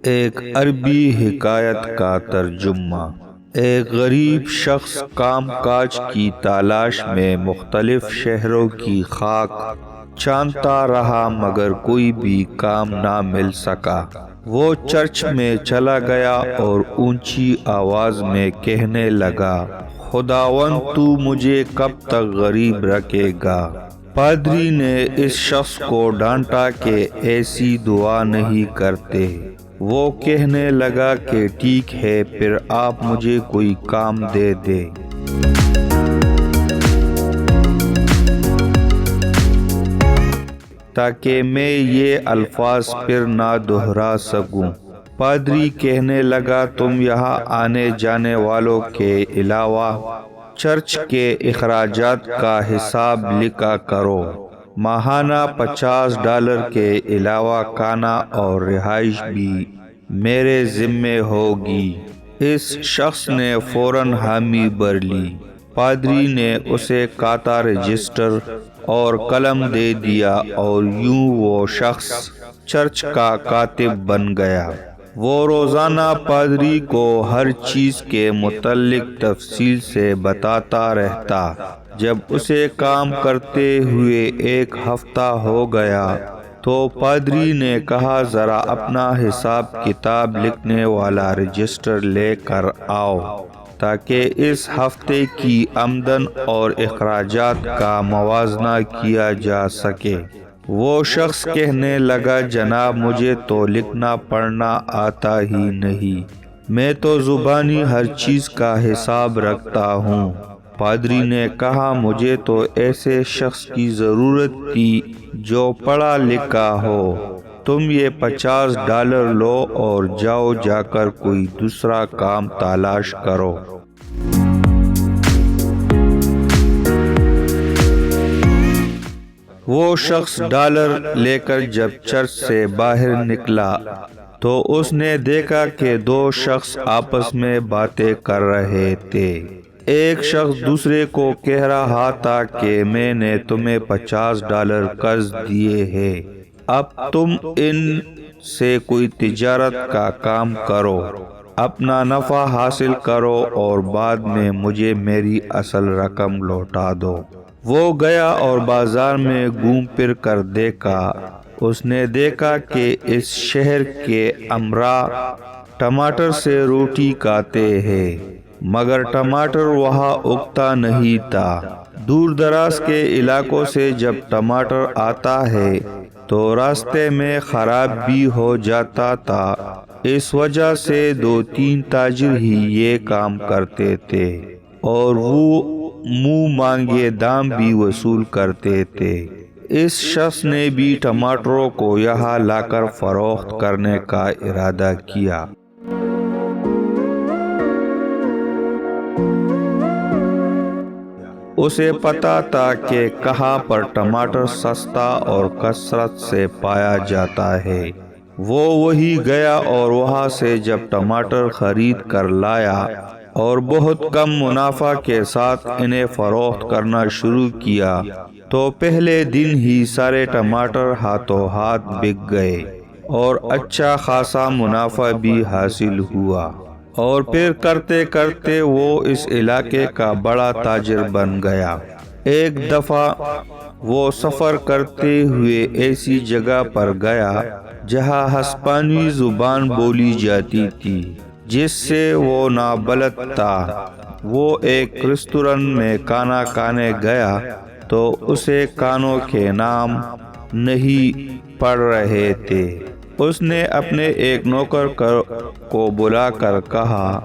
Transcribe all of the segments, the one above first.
ایک عربی حکایت کا ترجمہ۔ ایک غریب شخص کام کاج کی تلاش میں مختلف شہروں کی خاک چھانتا رہا مگر کوئی بھی کام نہ مل سکا۔ وہ چرچ میں چلا گیا اور اونچی آواز میں کہنے لگا، خداوند تو مجھے کب تک غریب رکھے گا؟ پادری نے اس شخص کو ڈانٹا کہ ایسی دعا نہیں کرتے۔ وہ کہنے لگا کہ ٹھیک ہے، پھر آپ مجھے کوئی کام دے دیں۔ تاکہ میں یہ الفاظ پھر نہ دہرا سکوں۔ پادری کہنے لگا، تم یہاں آنے جانے والوں کے علاوہ چرچ کے اخراجات کا حساب لکھا کرو۔ ماہانہ $50 کے علاوہ کھانا اور رہائش بھی میرے ذمے ہوگی۔ اس شخص نے فوراً حامی بھر لی۔ پادری نے اسے کھاتا رجسٹر اور قلم دے دیا اور یوں وہ شخص چرچ کا کاتب بن گیا۔ وہ روزانہ پادری کو ہر چیز کے متعلق تفصیل سے بتاتا رہتا۔ جب اسے کام کرتے ہوئے ایک ہفتہ ہو گیا تو پادری نے کہا، ذرا اپنا حساب کتاب لکھنے والا رجسٹر لے کر آؤ تاکہ اس ہفتے کی آمدن اور اخراجات کا موازنہ کیا جا سکے۔ وہ شخص کہنے لگا، جناب مجھے تو لکھنا پڑھنا آتا ہی نہیں، میں تو زبانی ہر چیز کا حساب رکھتا ہوں۔ پادری نے کہا، مجھے تو ایسے شخص کی ضرورت تھی جو پڑھا لکھا ہو۔ تم یہ $50 لو اور جاؤ، جا کر کوئی دوسرا کام تلاش کرو۔ وہ شخص ڈالر لے کر جب چرچ سے باہر نکلا تو اس نے دیکھا کہ دو شخص آپس میں باتیں کر رہے تھے۔ ایک شخص دوسرے کو کہہ رہا تھا کہ میں نے تمہیں $50 قرض دیے ہیں، اب تم ان سے کوئی تجارت کا کام کرو، اپنا نفع حاصل کرو اور بعد میں مجھے میری اصل رقم لوٹا دو۔ وہ گیا اور بازار میں گھوم پھر کر دیکھا۔ اس نے دیکھا کہ اس شہر کے امراء ٹماٹر سے روٹی کھاتے ہیں مگر ٹماٹر وہاں اگتا نہیں تھا۔ دور دراز کے علاقوں سے جب ٹماٹر آتا ہے تو راستے میں خراب بھی ہو جاتا تھا۔ اس وجہ سے 2-3 تاجر ہی یہ کام کرتے تھے اور وہ منہ مانگے دام بھی وصول کرتے تھے۔ اس شخص نے بھی ٹماٹروں کو یہاں لا کر فروخت کرنے کا ارادہ کیا۔ اسے پتا تھا کہ کہاں پر ٹماٹر سستا اور کثرت سے پایا جاتا ہے۔ وہ وہیں گیا اور وہاں سے جب ٹماٹر خرید کر لایا اور بہت کم منافع کے ساتھ انہیں فروخت کرنا شروع کیا تو پہلے دن ہی سارے ٹماٹر ہاتھوں ہاتھ بک گئے اور اچھا خاصا منافع بھی حاصل ہوا، اور پھر کرتے کرتے وہ اس علاقے کا بڑا تاجر بن گیا۔ ایک دفعہ وہ سفر کرتے ہوئے ایسی جگہ پر گیا جہاں ہسپانوی زبان بولی جاتی تھی جس سے وہ نابلد تھا۔ وہ ایک ریستوران میں کھانا کھانے گیا تو اسے کھانوں کے نام نہیں پڑ رہے تھے۔ اس نے اپنے ایک نوکر کو بلا کر کہا،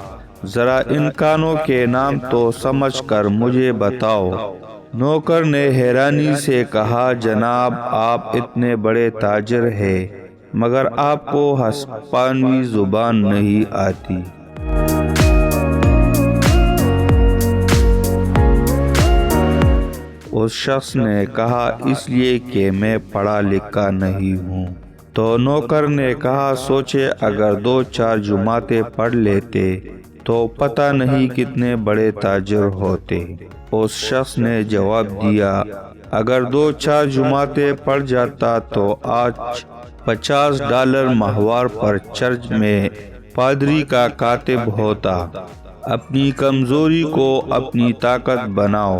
ذرا ان کھانوں کے نام تو سمجھ کر مجھے بتاؤ۔ نوکر نے حیرانی سے کہا، جناب آپ اتنے بڑے تاجر ہیں مگر آپ کو ہسپانوی زبان نہیں آتی۔ اس شخص نے کہا، اس لیے کہ میں پڑھا لکھا نہیں ہوں۔ تو نوکر نے کہا، سوچے اگر 2-4 جماعتیں پڑھ لیتے تو پتہ نہیں کتنے بڑے تاجر ہوتے۔ اس شخص نے جواب دیا، اگر 2-4 جماعتیں پڑھ جاتا تو آج $50 ماہوار پر چرچ میں پادری کا کاتب ہوتا۔ اپنی کمزوری کو اپنی طاقت بناؤ۔